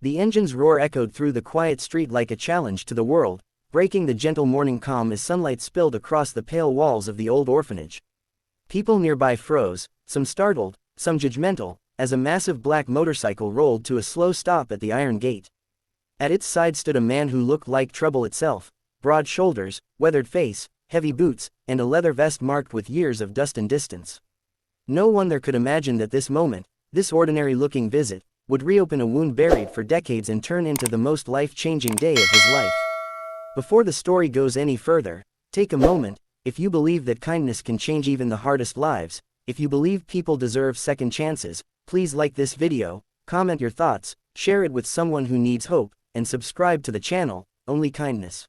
The engine's roar echoed through the quiet street like a challenge to the world, breaking the gentle morning calm as sunlight spilled across the pale walls of the old orphanage. People nearby froze, some startled, some judgmental, as a massive black motorcycle rolled to a slow stop at the iron gate. At its side stood a man who looked like trouble itself, broad shoulders, weathered face, heavy boots, and a leather vest marked with years of dust and distance. No one there could imagine that this moment, this ordinary-looking visit, would reopen a wound buried for decades and turn into the most life-changing day of his life. Before the story goes any further, take a moment. If you believe that kindness can change even the hardest lives, if you believe people deserve second chances, please like this video, comment your thoughts, share it with someone who needs hope, and subscribe to the channel, Only Kindness.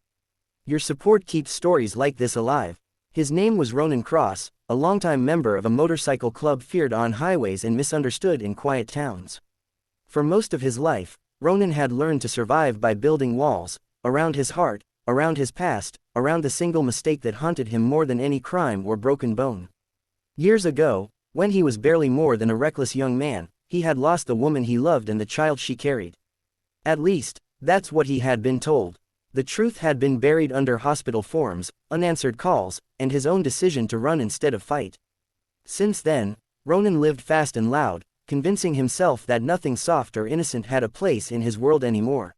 Your support keeps stories like this alive. His name was Ronan Cross, a longtime member of a motorcycle club feared on highways and misunderstood in quiet towns. For most of his life, Ronan had learned to survive by building walls, around his heart, around his past, around the single mistake that haunted him more than any crime or broken bone. Years ago, when he was barely more than a reckless young man, he had lost the woman he loved and the child she carried. At least, that's what he had been told. The truth had been buried under hospital forms, unanswered calls, and his own decision to run instead of fight. Since then, Ronan lived fast and loud, convincing himself that nothing soft or innocent had a place in his world anymore.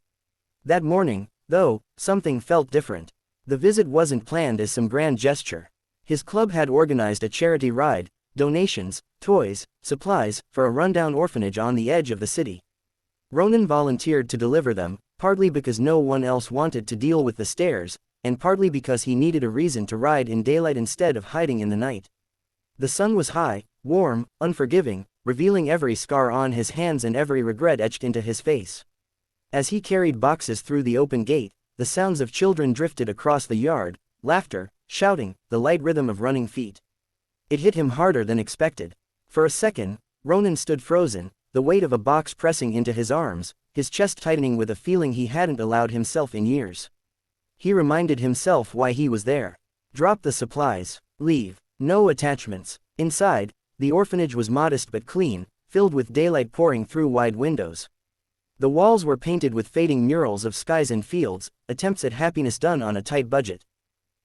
That morning, though, something felt different. The visit wasn't planned as some grand gesture. His club had organized a charity ride, donations, toys, supplies, for a rundown orphanage on the edge of the city. Ronan volunteered to deliver them, partly because no one else wanted to deal with the stairs, and partly because he needed a reason to ride in daylight instead of hiding in the night. The sun was high, warm, unforgiving, revealing every scar on his hands and every regret etched into his face. As he carried boxes through the open gate, the sounds of children drifted across the yard, laughter, shouting, the light rhythm of running feet. It hit him harder than expected. For a second, Ronan stood frozen, the weight of a box pressing into his arms, his chest tightening with a feeling he hadn't allowed himself in years. He reminded himself why he was there. Drop the supplies. Leave. No attachments. Inside, the orphanage was modest but clean, filled with daylight pouring through wide windows. The walls were painted with fading murals of skies and fields, attempts at happiness done on a tight budget.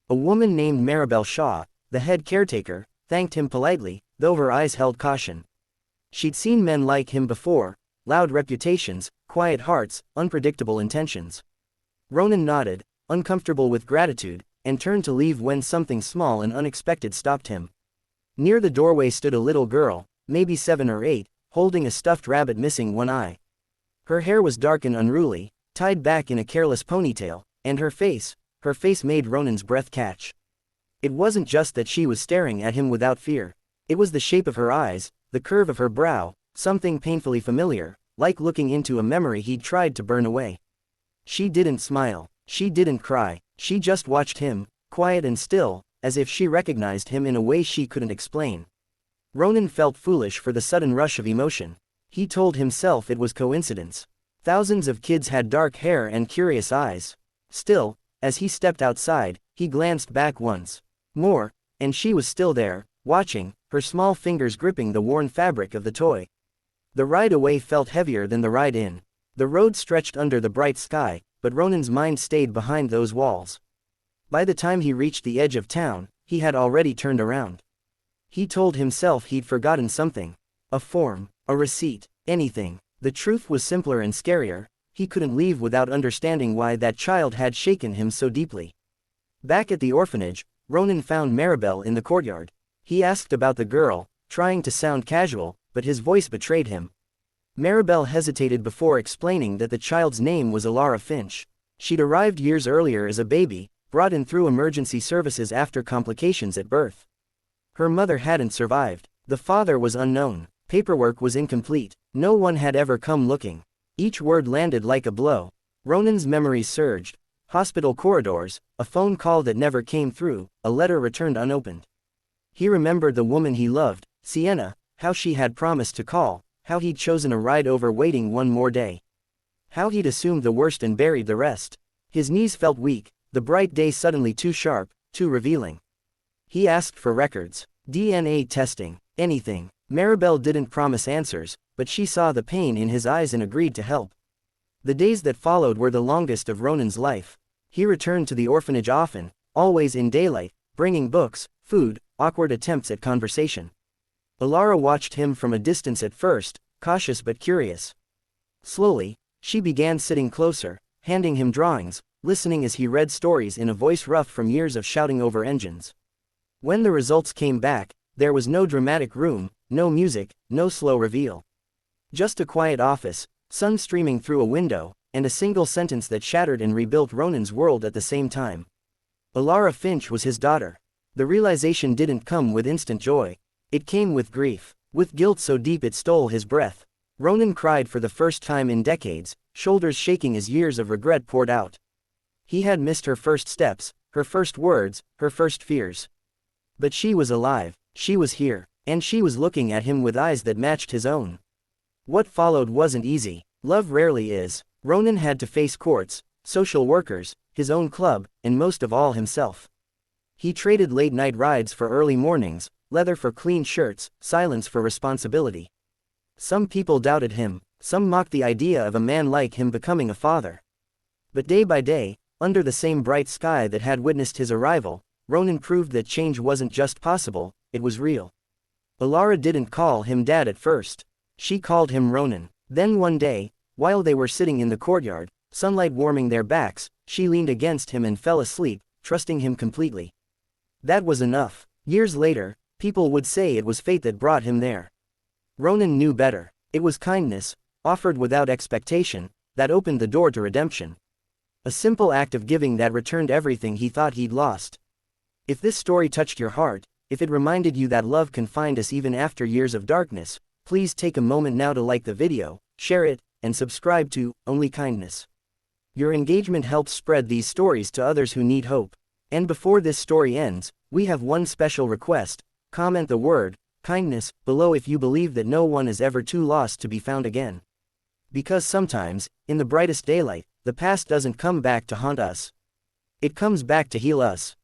A woman named Maribel Shaw, the head caretaker, thanked him politely, though her eyes held caution. She'd seen men like him before, loud reputations, quiet hearts, unpredictable intentions. Ronan nodded, uncomfortable with gratitude, and turned to leave when something small and unexpected stopped him. Near the doorway stood a little girl, maybe 7 or 8, holding a stuffed rabbit missing one eye. Her hair was dark and unruly, tied back in a careless ponytail, and her face made Ronan's breath catch. It wasn't just that she was staring at him without fear. It was the shape of her eyes, the curve of her brow, something painfully familiar, like looking into a memory he'd tried to burn away. She didn't smile. She didn't cry. She just watched him, quiet and still, as if she recognized him in a way she couldn't explain. Ronan felt foolish for the sudden rush of emotion. He told himself it was coincidence. Thousands of kids had dark hair and curious eyes. Still, as he stepped outside, he glanced back once more, and she was still there, watching, her small fingers gripping the worn fabric of the toy. The ride away felt heavier than the ride in. The road stretched under the bright sky, but Ronan's mind stayed behind those walls. By the time he reached the edge of town, he had already turned around. He told himself he'd forgotten something. A form, a receipt, anything. The truth was simpler and scarier. He couldn't leave without understanding why that child had shaken him so deeply. Back at the orphanage, Ronan found Maribel in the courtyard. He asked about the girl, trying to sound casual, but his voice betrayed him. Maribel hesitated before explaining that the child's name was Alara Finch. She'd arrived years earlier as a baby, brought in through emergency services after complications at birth. Her mother hadn't survived. The father was unknown. Paperwork was incomplete. No one had ever come looking. Each word landed like a blow. Ronan's memories surged. Hospital corridors, a phone call that never came through, a letter returned unopened. He remembered the woman he loved, Sienna, how she had promised to call, how he'd chosen a ride over waiting one more day. How he'd assumed the worst and buried the rest. His knees felt weak, the bright day suddenly too sharp, too revealing. He asked for records, DNA testing, anything. Maribel didn't promise answers, but she saw the pain in his eyes and agreed to help. The days that followed were the longest of Ronan's life. He returned to the orphanage often, always in daylight, bringing books, food, awkward attempts at conversation. Alara watched him from a distance at first, cautious but curious. Slowly, she began sitting closer, handing him drawings, listening as he read stories in a voice rough from years of shouting over engines. When the results came back, there was no dramatic room, no music, no slow reveal. Just a quiet office, sun streaming through a window, and a single sentence that shattered and rebuilt Ronan's world at the same time. Alara Finch was his daughter. The realization didn't come with instant joy. It came with grief, with guilt so deep it stole his breath. Ronan cried for the first time in decades, shoulders shaking as years of regret poured out. He had missed her first steps, her first words, her first fears. But she was alive, she was here, and she was looking at him with eyes that matched his own. What followed wasn't easy. Love rarely is. Ronan had to face courts, social workers, his own club, and most of all himself. He traded late-night rides for early mornings, leather for clean shirts, silence for responsibility. Some people doubted him, some mocked the idea of a man like him becoming a father. But day by day, under the same bright sky that had witnessed his arrival, Ronan proved that change wasn't just possible, it was real. Alara didn't call him Dad at first. She called him Ronan. Then one day, while they were sitting in the courtyard, sunlight warming their backs, she leaned against him and fell asleep, trusting him completely. That was enough. Years later, people would say it was fate that brought him there. Ronan knew better. It was kindness, offered without expectation, that opened the door to redemption. A simple act of giving that returned everything he thought he'd lost. If this story touched your heart, if it reminded you that love can find us even after years of darkness, please take a moment now to like the video, share it, and subscribe to Only Kindness. Your engagement helps spread these stories to others who need hope. And before this story ends, we have one special request: comment the word kindness below if you believe that no one is ever too lost to be found again. Because sometimes, in the brightest daylight, the past doesn't come back to haunt us. It comes back to heal us.